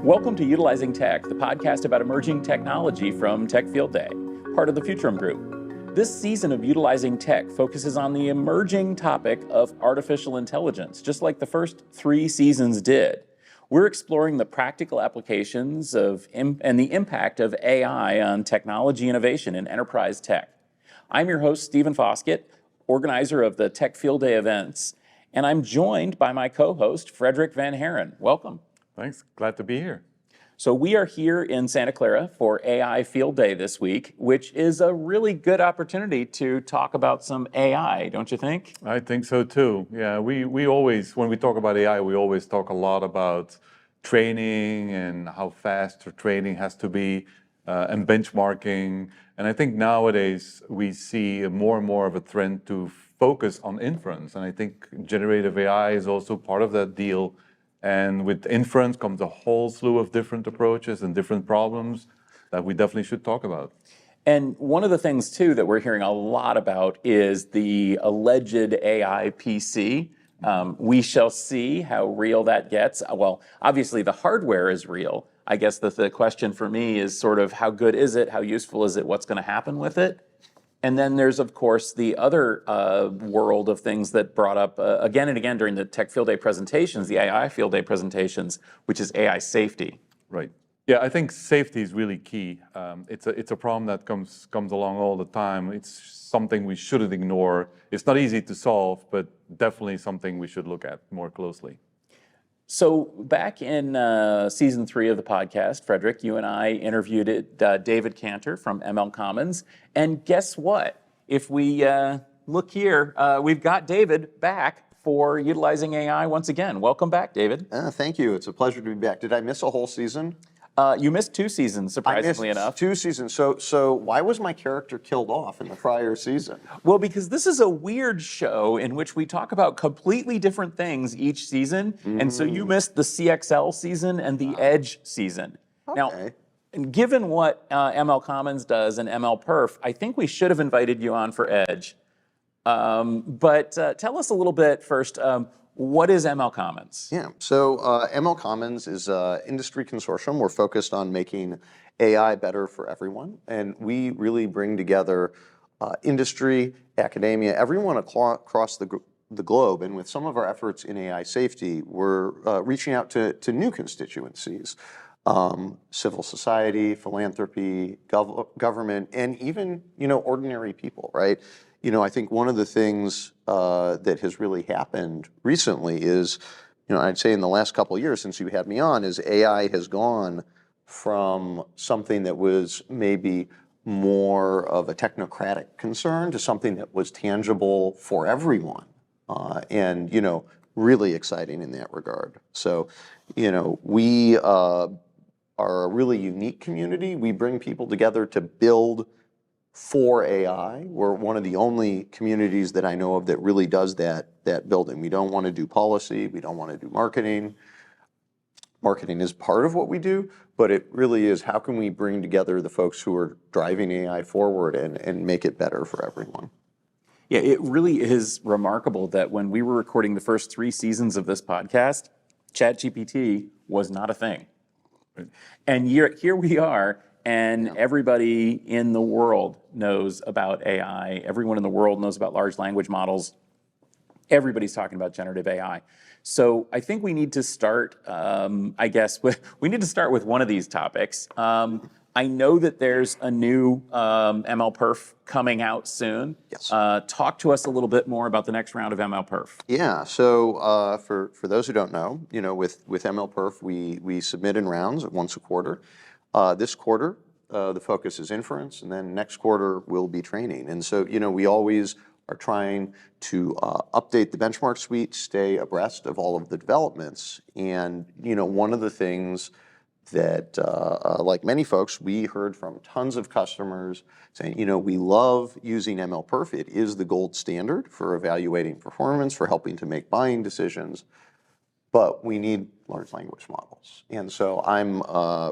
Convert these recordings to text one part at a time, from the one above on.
Welcome to Utilizing Tech, the podcast about emerging technology from Tech Field Day, part of the Futurum Group. This season of Utilizing Tech focuses on the emerging topic of artificial intelligence, just like the first 3 seasons did. We're exploring the practical applications and the impact of AI on technology innovation in enterprise tech. I'm your host, Stephen Foskett, organizer of the Tech Field Day events, and I'm joined by my co-host, Frederic Van Haren. Welcome. Thanks. Glad to be here. So we are here in Santa Clara for AI Field Day this week, which is a really good opportunity to talk about some AI, don't you think? I think so too. Yeah, we always, when we talk about AI, we always talk a lot about training and how fast the training has to be and benchmarking. And I think nowadays we see more and more of a trend to focus on inference. And I think generative AI is also part of that deal. And with inference comes a whole slew of different approaches and different problems that we definitely should talk about. And one of the things, too, that we're hearing a lot about is the alleged AI PC. We shall see how real that gets. Well, obviously, the hardware is real. I guess the question for me is sort of how good is it? How useful is it? What's going to happen with it? And then there's, of course, the other world of things that brought up again and again during the Tech Field Day presentations, the AI Field Day presentations, which is AI safety. Right. Yeah, I think safety is really key. It's a problem that comes along all the time. It's something we shouldn't ignore. It's not easy to solve, but definitely something we should look at more closely. So back in season 3 of the podcast, Frederic, you and I interviewed David Kanter from MLCommons. And guess what? If we look here, we've got David back for Utilizing AI once again. Welcome back, David. Thank you. It's a pleasure to be back. Did I miss a whole season? You missed 2 seasons, surprisingly enough. 2 seasons. So why was my character killed off in the prior season? Well, because this is a weird show in which we talk about completely different things each season. And so you missed the CXL season and the Edge season. Okay. Now, given what MLCommons does and MLPerf, I think we should have invited you on for Edge. But tell us a little bit first, what is MLCommons? Yeah, so MLCommons is an industry consortium. We're focused on making AI better for everyone. And we really bring together industry, academia, everyone across the globe. And with some of our efforts in AI safety, we're reaching out to new constituencies, civil society, philanthropy, government, and even, ordinary people, right? I think one of the things that has really happened recently is, I'd say in the last couple of years since you had me on, is AI has gone from something that was maybe more of a technocratic concern to something that was tangible for everyone, and, really exciting in that regard. So, we are a really unique community. We bring people together to build for AI. We're one of the only communities that I know of that really does that building. We don't want to do policy. We don't want to do marketing. Marketing is part of what we do, but it really is how can we bring together the folks who are driving AI forward and make it better for everyone. Yeah, it really is remarkable that when we were recording the first 3 seasons of this podcast, ChatGPT was not a thing. And here we are. And everybody in the world knows about AI. Everyone in the world knows about large language models. Everybody's talking about generative AI. So I think we need to start, we need to start with one of these topics. I know that there's a new MLPerf coming out soon. Yes. Talk to us a little bit more about the next round of MLPerf. Yeah, so for those who don't know, with MLPerf, we submit in rounds once a quarter. This quarter, the focus is inference, and then next quarter will be training. And so, we always are trying to update the benchmark suite, stay abreast of all of the developments. And, one of the things that, like many folks, we heard from tons of customers saying, we love using MLPerf. It is the gold standard for evaluating performance, for helping to make buying decisions. But we need large language models. And so I'm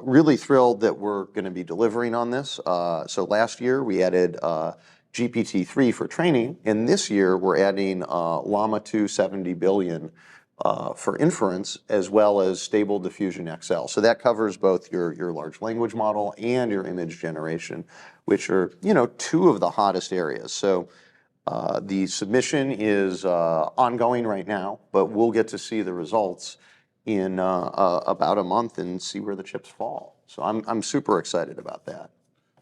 really thrilled that we're going to be delivering on this. So last year we added GPT-3 for training, and this year we're adding Llama 2 70 billion for inference, as well as Stable Diffusion XL. So that covers both your large language model and your image generation, which are, two of the hottest areas. So the submission is ongoing right now, but we'll get to see the results in about a month and see where the chips fall. So I'm super excited about that.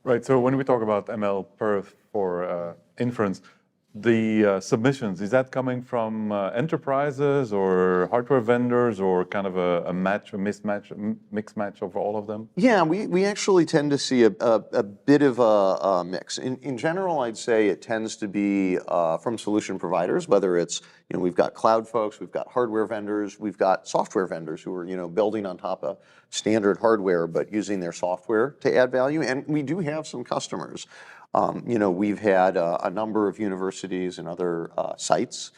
Right. So when we talk about ML perf for inference, the submissions, is that coming from enterprises or hardware vendors, or kind of a mixed match of all of them? Yeah, we actually tend to see a bit of a mix. In general, I'd say it tends to be from solution providers, whether it's, we've got cloud folks, we've got hardware vendors, we've got software vendors who are, building on top of standard hardware, but using their software to add value. And we do have some customers. We've had a number of universities and other sites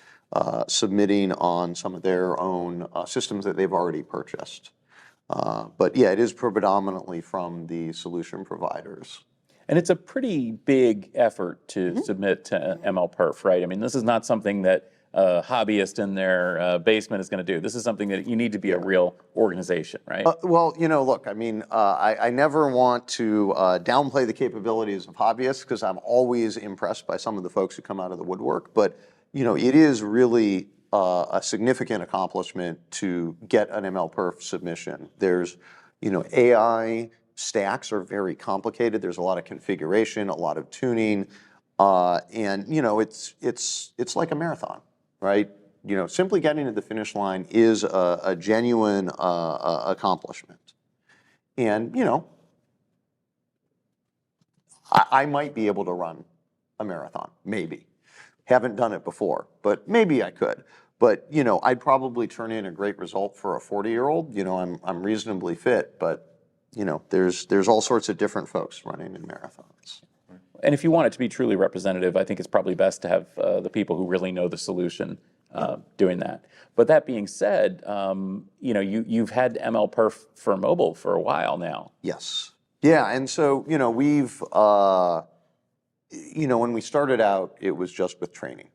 submitting on some of their own systems that they've already purchased. But yeah, it is predominantly from the solution providers. And it's a pretty big effort to submit to MLPerf, right? I mean, this is not something that a hobbyist in their basement is going to do. This is something that you need to be a real organization, right? Well, look, I mean, I never want to downplay the capabilities of hobbyists, because I'm always impressed by some of the folks who come out of the woodwork. But, it is really a significant accomplishment to get an MLPerf submission. There's, AI stacks are very complicated. There's a lot of configuration, a lot of tuning, and it's like a marathon, right? Simply getting to the finish line is a genuine accomplishment. And I might be able to run a marathon, maybe. Haven't done it before, but maybe I could. But I'd probably turn in a great result for a 40-year-old. I'm reasonably fit, but there's all sorts of different folks running in marathons. And if you want it to be truly representative, I think it's probably best to have the people who really know the solution doing that. But that being said, you've had MLPerf for mobile for a while now. Yes. Yeah, and so we've when we started out, it was just with training.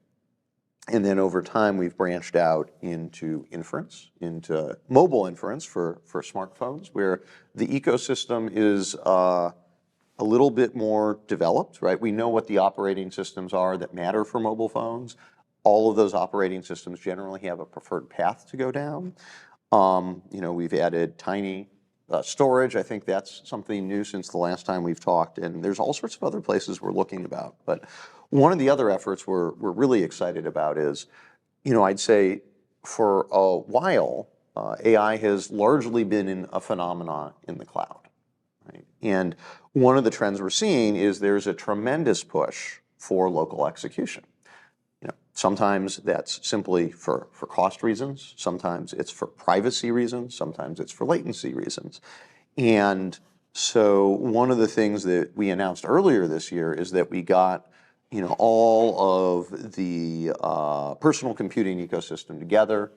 And then over time, we've branched out into inference, into mobile inference for smartphones, where the ecosystem is a little bit more developed, right? We know what the operating systems are that matter for mobile phones. All of those operating systems generally have a preferred path to go down. We've added tiny storage. I think that's something new since the last time we've talked. And there's all sorts of other places we're looking about. But one of the other efforts we're really excited about is, I'd say for a while, AI has largely been a phenomenon in the cloud. Right? And one of the trends we're seeing is there's a tremendous push for local execution. Sometimes that's simply for cost reasons. Sometimes it's for privacy reasons. Sometimes it's for latency reasons. And so one of the things that we announced earlier this year is that we got all of the personal computing ecosystem together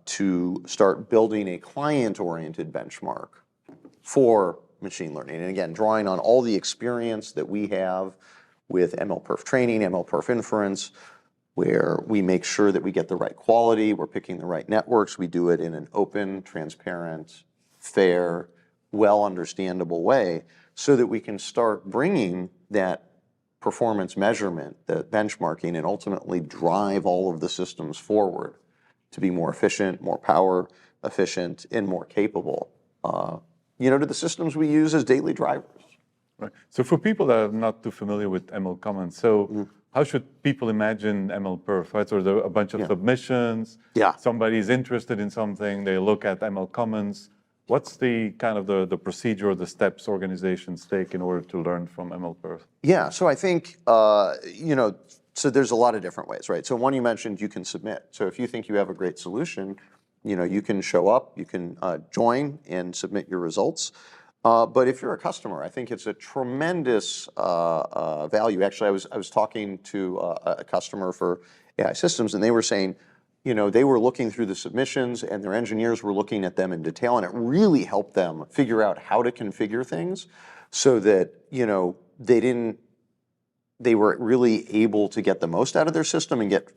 to start building a client-oriented benchmark for machine learning. And again, drawing on all the experience that we have with MLPerf training, MLPerf inference, where we make sure that we get the right quality, we're picking the right networks, we do it in an open, transparent, fair, well understandable way, so that we can start bringing that performance measurement, the benchmarking, and ultimately drive all of the systems forward to be more efficient, more power efficient, and more capable, to the systems we use as daily drivers. Right. So for people that are not too familiar with MLCommons, how should people imagine MLPerf, right? So there are a bunch of submissions. Yeah. Somebody's interested in something, they look at MLCommons. What's the kind of the procedure or the steps organizations take in order to learn from MLPerf? Yeah, so I think, so there's a lot of different ways, right? So one, you mentioned you can submit. So if you think you have a great solution, you can show up, you can join and submit your results. But if you're a customer, I think it's a tremendous value. Actually, I was talking to a customer for AI systems, and they were saying, they were looking through the submissions, and their engineers were looking at them in detail, and it really helped them figure out how to configure things so that they were really able to get the most out of their system and get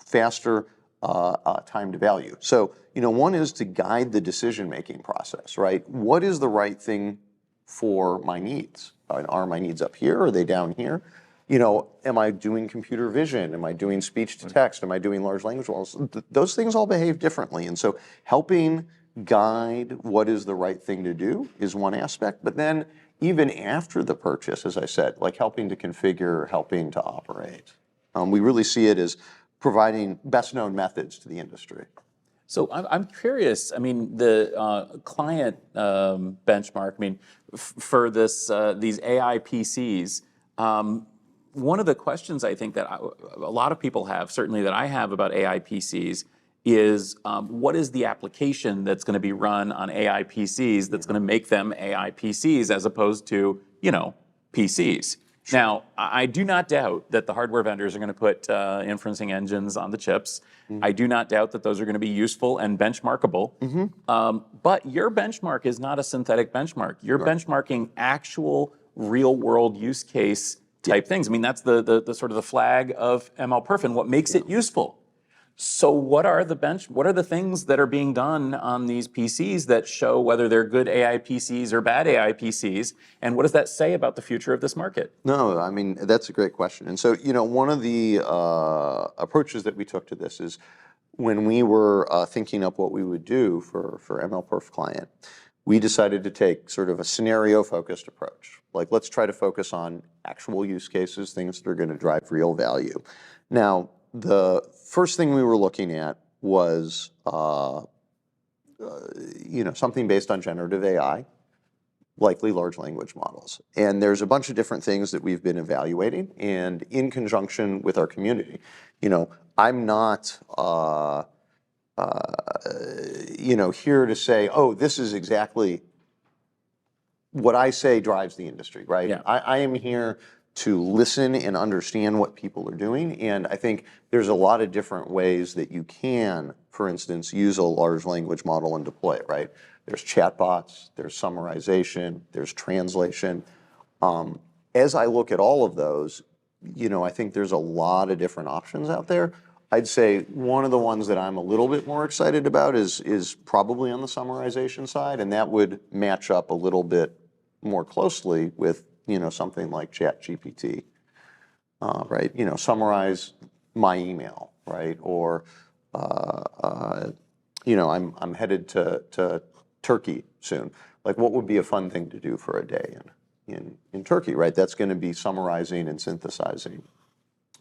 faster time to value. So, one is to guide the decision-making process, right? What is the right thing for my needs? Are my needs up here? Are they down here? Am I doing computer vision? Am I doing speech to text? Am I doing large language models? Those things all behave differently. And so helping guide what is the right thing to do is one aspect. But then even after the purchase, as I said, like helping to configure, helping to operate. We really see it as providing best known methods to the industry. So I'm curious. I mean, the client benchmark. I mean, for these AI PCs, one of the questions I think that a lot of people have, certainly that I have about AI PCs, is what is the application that's going to be run on AI PCs that's going to make them AI PCs as opposed to PCs. Now, I do not doubt that the hardware vendors are going to put inferencing engines on the chips. I do not doubt that those are going to be useful and benchmarkable. But your benchmark is not a synthetic benchmark. You're benchmarking actual real-world use case type things. I mean, that's the sort of the flag of MLPerf and what makes it useful. So what are the things that are being done on these PCs that show whether they're good AI PCs or bad AI PCs? And what does that say about the future of this market? No, I mean, that's a great question. And so, one of the approaches that we took to this is when we were thinking up what we would do for MLPerf client, we decided to take sort of a scenario-focused approach. Like, let's try to focus on actual use cases, things that are going to drive real value. Now, the first thing we were looking at was, something based on generative AI, likely large language models. And there's a bunch of different things that we've been evaluating, and in conjunction with our community. I'm not, here to say, oh, this is exactly what I say drives the industry, right? Yeah. I am here to listen and understand what people are doing. And I think there's a lot of different ways that you can, for instance, use a large language model and deploy it, right? There's chatbots, there's summarization, there's translation. As I look at all of those, I think there's a lot of different options out there. I'd say one of the ones that I'm a little bit more excited about is probably on the summarization side, and that would match up a little bit more closely with something like ChatGPT, right? Summarize my email, right? Or I'm headed to Turkey soon. Like, what would be a fun thing to do for a day in Turkey, right? That's going to be summarizing and synthesizing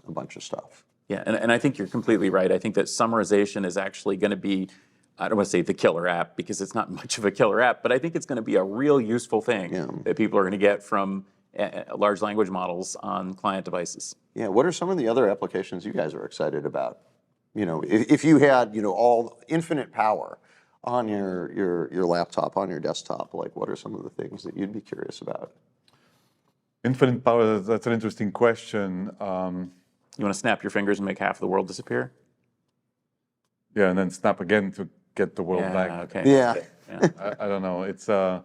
a bunch of stuff. Yeah, and I think you're completely right. I think that summarization is actually going to be, I don't want to say the killer app because it's not much of a killer app, but I think it's going to be a real useful thing that people are going to get from large language models on client devices. Yeah, what are some of the other applications you guys are excited about? If you had, all infinite power on your laptop, on your desktop, like what are some of the things that you'd be curious about? Infinite power, that's an interesting question. You want to snap your fingers and make half the world disappear? Yeah, and then snap again to get the world back. Okay. Yeah. I don't know. It's I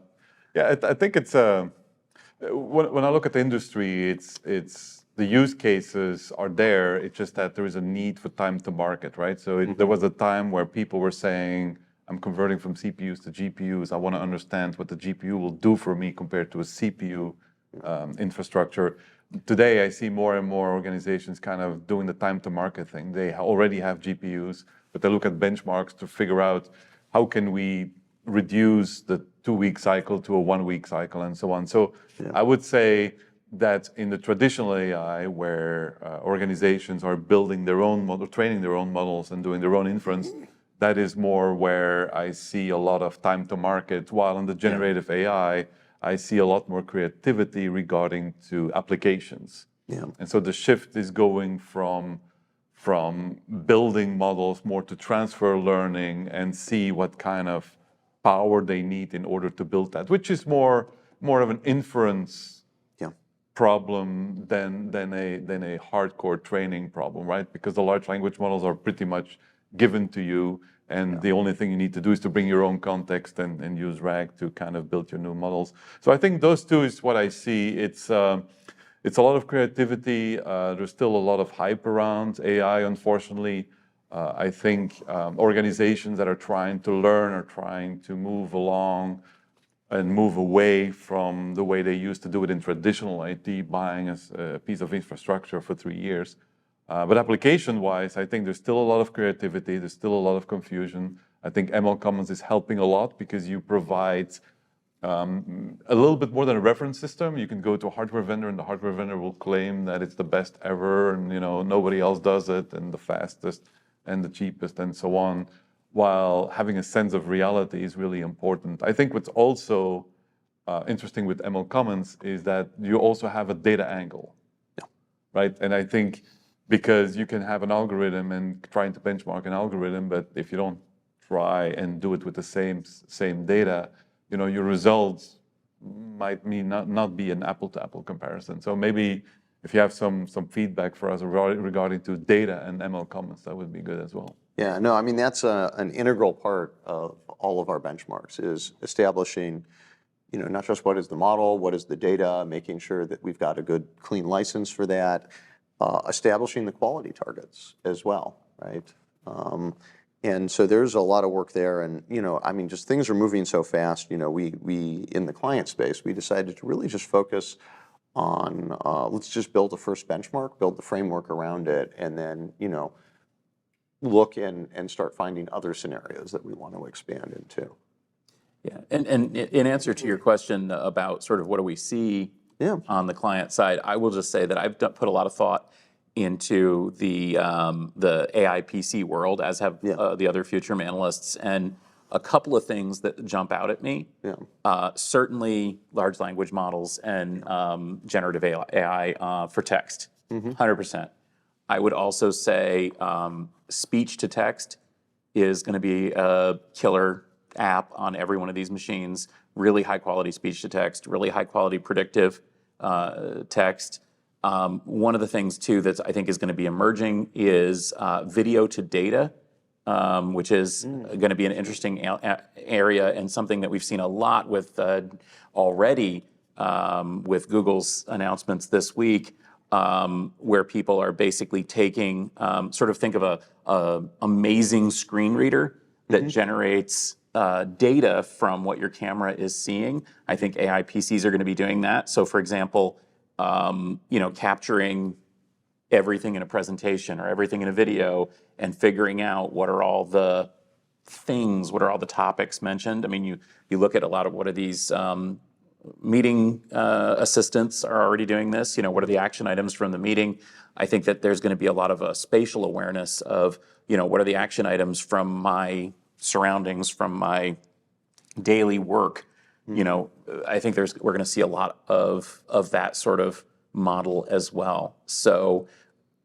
think it's when I look at the industry, it's the use cases are there. It's just that there is a need for time to market, right? So there was a time where people were saying, I'm converting from CPUs to GPUs. I want to understand what the GPU will do for me compared to a CPU infrastructure. Today, I see more and more organizations kind of doing the time to market thing. They already have GPUs, but they look at benchmarks to figure out how can we reduce the 2-week cycle to a 1-week cycle and so on. So I would say that in the traditional AI, where organizations are building their own model, training their own models and doing their own inference, that is more where I see a lot of time to market. While in the generative AI, I see a lot more creativity regarding to applications. Yeah. And so the shift is going from building models more to transfer learning and see what kind of power they need in order to build that, which is more of an inference problem than a hardcore training problem, right? Because the large language models are pretty much given to you, and the only thing you need to do is to bring your own context and use RAG to kind of build your new models. So I think those two is what I see. It's a lot of creativity. There's still a lot of hype around AI, unfortunately. I think organizations that are trying to learn are trying to move along and move away from the way they used to do it in traditional IT, buying a piece of infrastructure for 3 years. But application-wise, I think there's still a lot of creativity, there's still a lot of confusion. I think MLCommons is helping a lot because you provide a little bit more than a reference system. You can go to a hardware vendor and the hardware vendor will claim that it's the best ever and nobody else does it and the fastest and the cheapest and so on, while having a sense of reality is really important. I think what's also interesting with MLCommons is that you also have a data angle, right? And I think because you can have an algorithm and trying to benchmark an algorithm, but if you don't try and do it with the same data, your results might not be an apple-to-apple comparison. So maybe if you have some feedback for us regarding to data and MLCommons, that would be good as well. Yeah, no, I mean, that's an integral part of all of our benchmarks is establishing, not just what is the model, what is the data, making sure that we've got a good, clean license for that, establishing the quality targets as well, right? And so there's a lot of work there, and I mean, just things are moving so fast. We in the client space, we decided to really just focus on let's just build a first benchmark, build the framework around it, and then look and start finding other scenarios that we want to expand into. Yeah, and in answer to your question about sort of what do we see on the client side, I will just say that I've put a lot of thought into the AI PC world, as have the other Futurum analysts, and a couple of things that jump out at me. Certainly large language models and generative AI for text, 100%. I would also say speech to text is going to be a killer app on every one of these machines. Really high quality speech to text, really high quality predictive text. One of the things too that I think is going to be emerging is video to data, which is going to be an interesting area and something that we've seen a lot with already with Google's announcements this week, where people are basically taking sort of think of a amazing screen reader that generates data from what your camera is seeing. I think AI PCs are going to be doing that. So, for example, capturing everything in a presentation or everything in a video and figuring out what are all the things, what are all the topics mentioned. I mean, you look at a lot of what are these meeting assistants are already doing this. What are the action items from the meeting? I think that there's going to be a lot of spatial awareness of, what are the action items from my surroundings, from my daily work. I think we're going to see a lot of that sort of model as well. So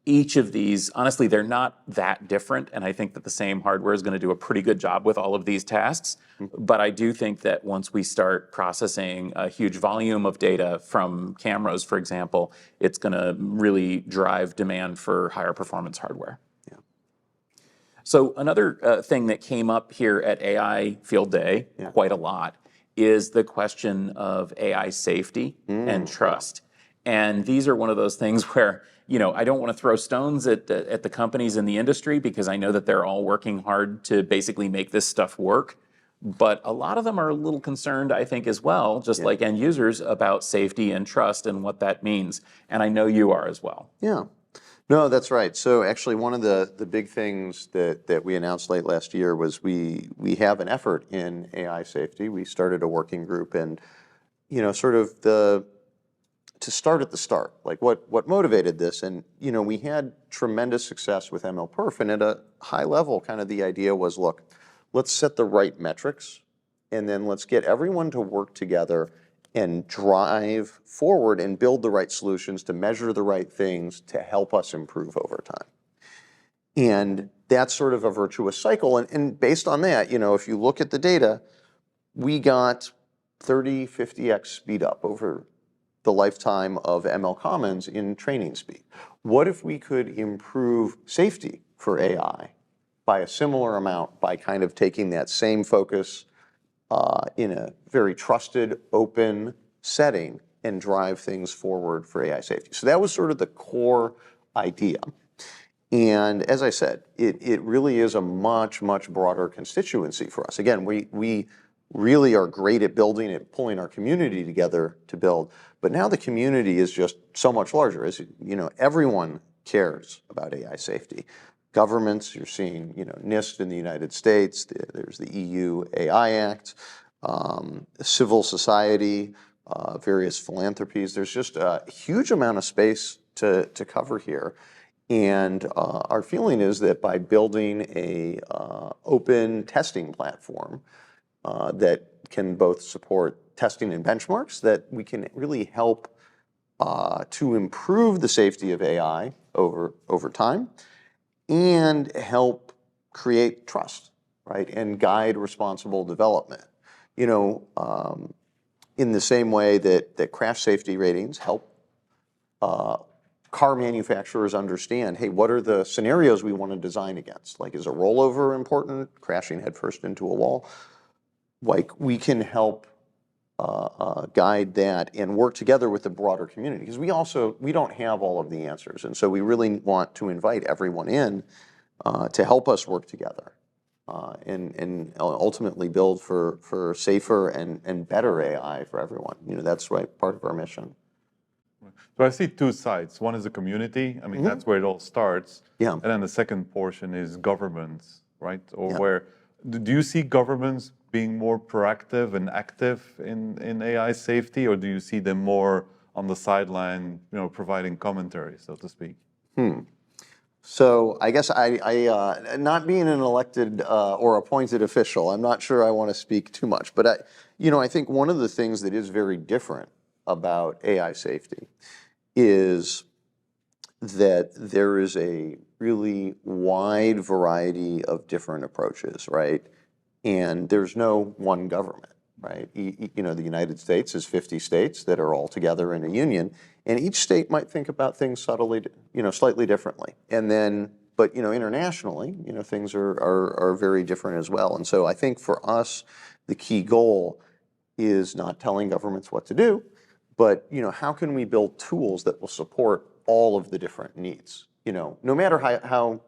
each of these, honestly, they're not that different, and I think that the same hardware is going to do a pretty good job with all of these tasks. But I do think that once we start processing a huge volume of data from cameras, for example, it's going to really drive demand for higher performance hardware. So another thing that came up here at AI Field Day quite a lot is the question of AI safety and trust. And these are one of those things where, I don't want to throw stones at the companies in the industry because I know that they're all working hard to basically make this stuff work. But a lot of them are a little concerned, I think, as well, just like end users, about safety and trust and what that means. And I know you are as well. Yeah. No, that's right. So actually, one of the big things that we announced late last year was we have an effort in AI safety. We started a working group, and sort of to start at the start, like what motivated this, and we had tremendous success with MLPerf, and at a high level, kind of the idea was, look, let's set the right metrics, and then let's get everyone to work together and drive forward and build the right solutions to measure the right things to help us improve over time. And that's sort of a virtuous cycle. And based on that, if you look at the data, we got 30, 50x speed up over the lifetime of MLCommons in training speed. What if we could improve safety for AI by a similar amount by kind of taking that same focus in a very trusted, open setting and drive things forward for AI safety? So that was sort of the core idea. And as I said, it really is a much, much broader constituency for us. Again, we really are great at building it, pulling our community together to build. But now the community is just so much larger. As you know, everyone cares about AI safety. Governments, you're seeing, NIST in the United States. There's the EU AI Act, civil society, various philanthropies. There's just a huge amount of space to cover here. And our feeling is that by building a open testing platform that can both support testing and benchmarks, that we can really help to improve the safety of AI over time and help create trust, right, and guide responsible development. In the same way that crash safety ratings help car manufacturers understand, hey, what are the scenarios we want to design against? Like, is a rollover important, crashing headfirst into a wall? Like, we can help guide that and work together with the broader community, because we don't have all of the answers. And so we really want to invite everyone in to help us work together and ultimately build for safer and better AI for everyone. That's part of our mission. So I see two sides. One is the community. I mean, that's where it all starts. Yeah. And then the second portion is governments, right? Or Yeah. where do you see governments being more proactive and active in AI safety, or do you see them more on the sideline, providing commentary, so to speak? So I guess I not being an elected or appointed official, I'm not sure I want to speak too much. But I think one of the things that is very different about AI safety is that there is a really wide variety of different approaches, right? And there's no one government, right? The United States is 50 states that are all together in a union, and each state might think about things subtly, slightly differently. And then, but internationally, things are very different as well. And so I think for us, the key goal is not telling governments what to do, but how can we build tools that will support all of the different needs, no matter how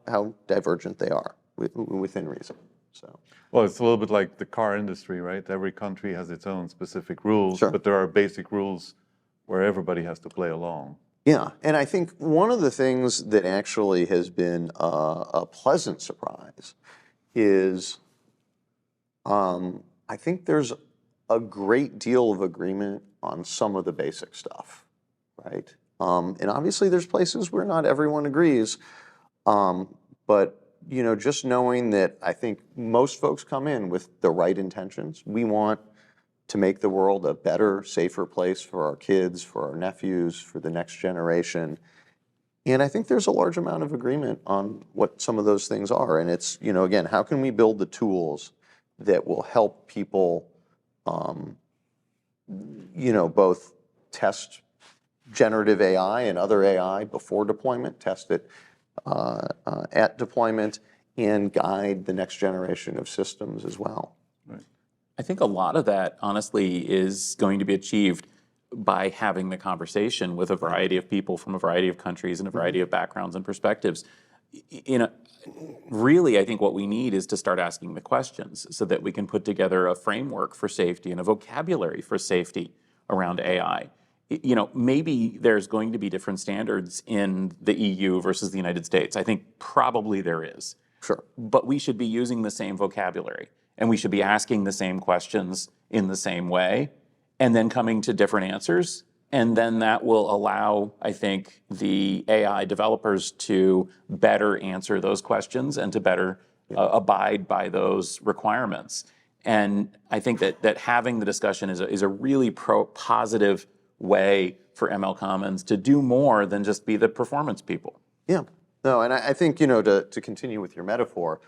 divergent they are within reason. So. Well, it's a little bit like the car industry, right? Every country has its own specific rules, Sure. But there are basic rules where everybody has to play along. Yeah, and I think one of the things that actually has been a pleasant surprise is I think there's a great deal of agreement on some of the basic stuff, right? And obviously there's places where not everyone agrees, but just knowing that I think most folks come in with the right intentions. We want to make the world a better, safer place for our kids, for our nephews, for the next generation. And I think there's a large amount of agreement on what some of those things are. And it's, again, how can we build the tools that will help people, both test generative AI and other AI before deployment, test it at deployment, and guide the next generation of systems as well. Right. I think a lot of that, honestly, is going to be achieved by having the conversation with a variety of people from a variety of countries and a variety of backgrounds and perspectives. Really, I think what we need is to start asking the questions so that we can put together a framework for safety and a vocabulary for safety around AI. Maybe there's going to be different standards in the EU versus the United States. I think probably there is. Sure. But we should be using the same vocabulary, and we should be asking the same questions in the same way, and then coming to different answers. And then that will allow, I think, the AI developers to better answer those questions and to better abide by those requirements. And I think that having the discussion is a really positive way for MLCommons to do more than just be the performance people. Yeah. No, and I think, to continue with your metaphor,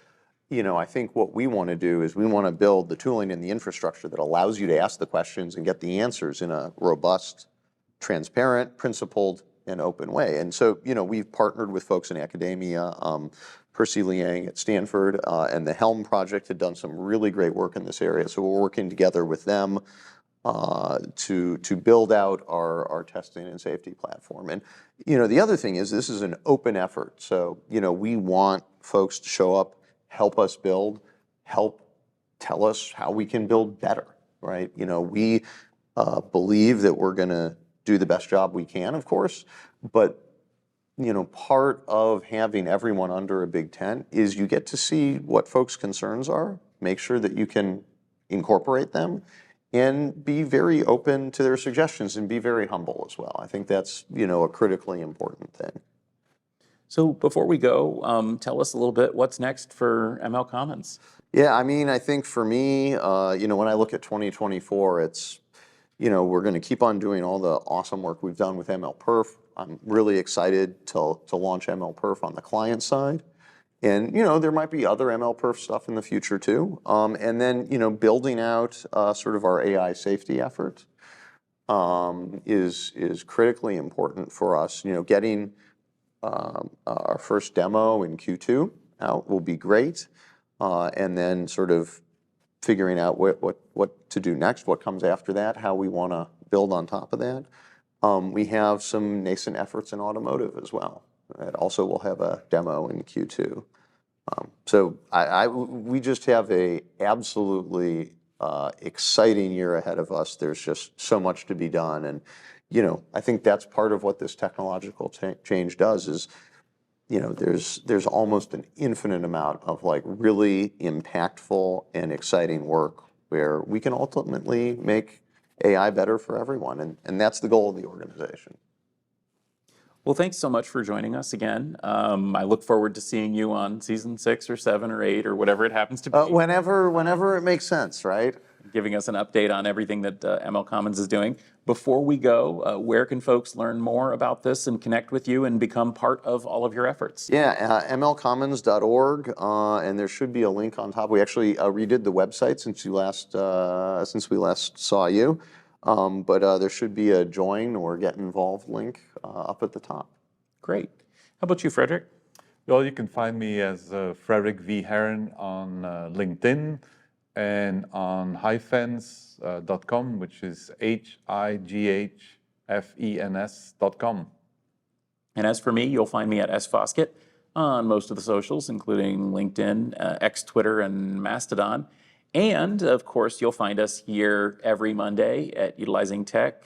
I think what we want to do is we want to build the tooling and the infrastructure that allows you to ask the questions and get the answers in a robust, transparent, principled, and open way. And so, we've partnered with folks in academia. Percy Liang at Stanford and the Helm Project had done some really great work in this area. So we're working together with them to build out our testing and safety platform. And the other thing is this is an open effort. So we want folks to show up, help us build, help tell us how we can build better, right? We believe that we're going to do the best job we can, of course, but part of having everyone under a big tent is you get to see what folks' concerns are, make sure that you can incorporate them, and be very open to their suggestions and be very humble as well. I think that's a critically important thing. So before we go, tell us a little bit what's next for MLCommons. Yeah, I think for me, when I look at 2024, it's we're going to keep on doing all the awesome work we've done with MLPerf. I'm really excited to launch MLPerf on the client side. And, there might be other MLPerf stuff in the future too. And then, building out sort of our AI safety effort is critically important for us. Getting our first demo in Q2 out will be great. And then sort of figuring out what to do next, what comes after that, how we want to build on top of that. We have some nascent efforts in automotive as well. That also will have a demo in Q2. So we just have a absolutely exciting year ahead of us. There's just so much to be done. And, I think that's part of what this technological change does is, there's almost an infinite amount of really impactful and exciting work where we can ultimately make AI better for everyone. And that's the goal of the organization. Well, thanks so much for joining us again. I look forward to seeing you on season 6 or 7 or 8 or whatever it happens to be. Whenever it makes sense, right? Giving us an update on everything that MLCommons is doing. Before we go, where can folks learn more about this and connect with you and become part of all of your efforts? Yeah, mlcommons.org, and there should be a link on top. We actually redid the website since we last saw you. But there should be a join or get involved link up at the top. Great. How about you, Frederic? Well, you can find me as Frederic V. Haren on LinkedIn and on highfence.com, which is highfens.com. And as for me, you'll find me at Foskett on most of the socials, including LinkedIn, X, Twitter, and Mastodon. And, of course, you'll find us here every Monday at Utilizing Tech,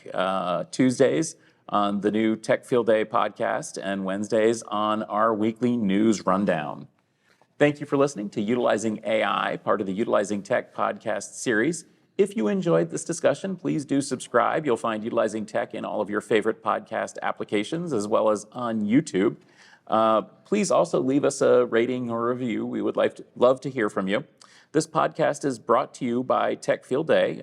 Tuesdays on the new Tech Field Day podcast, and Wednesdays on our weekly news rundown. Thank you for listening to Utilizing AI, part of the Utilizing Tech podcast series. If you enjoyed this discussion, please do subscribe. You'll find Utilizing Tech in all of your favorite podcast applications, as well as on YouTube. Please also leave us a rating or review. We would love to hear from you. This podcast is brought to you by Tech Field Day,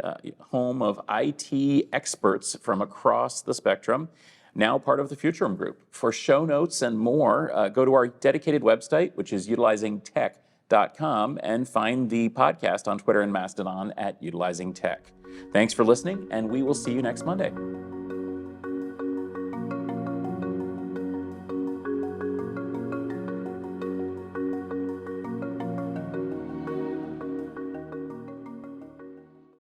home of IT experts from across the spectrum, now part of the Futurum Group. For show notes and more, go to our dedicated website, which is utilizingtech.com, and find the podcast on Twitter and Mastodon at Utilizing Tech. Thanks for listening, and we will see you next Monday.